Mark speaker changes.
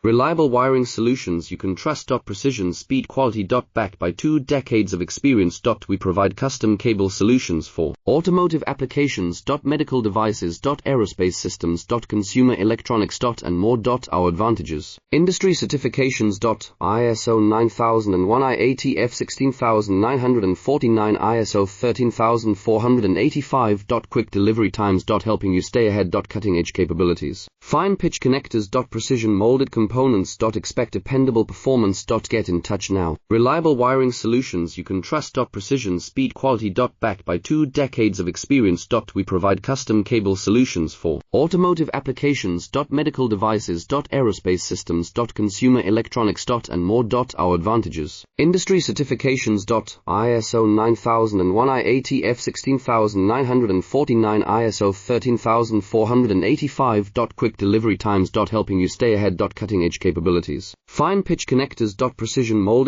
Speaker 1: Reliable wiring solutions you can trust. Precision, speed, quality. Backed by 2 decades of experience. We provide custom cable solutions for automotive applications. Medical devices. Aerospace systems. Consumer electronics. And more. Our advantages: industry certifications. ISO 9001, IATF 16949, ISO 13485. Quick delivery times. Helping you stay ahead. Cutting edge capabilities. Fine pitch connectors. Precision molded components. Expect dependable performance. Get in touch now. Reliable wiring solutions you can trust. Precision, speed, quality. Backed by 2 decades of experience. We provide custom cable solutions for automotive applications. Medical devices. Aerospace systems. Consumer electronics. And more. Our advantages: industry certifications. ISO 9001, IATF 16949, ISO 13485. Quick delivery times. Helping you stay ahead. Cutting edge capabilities. Fine pitch connectors. Precision molded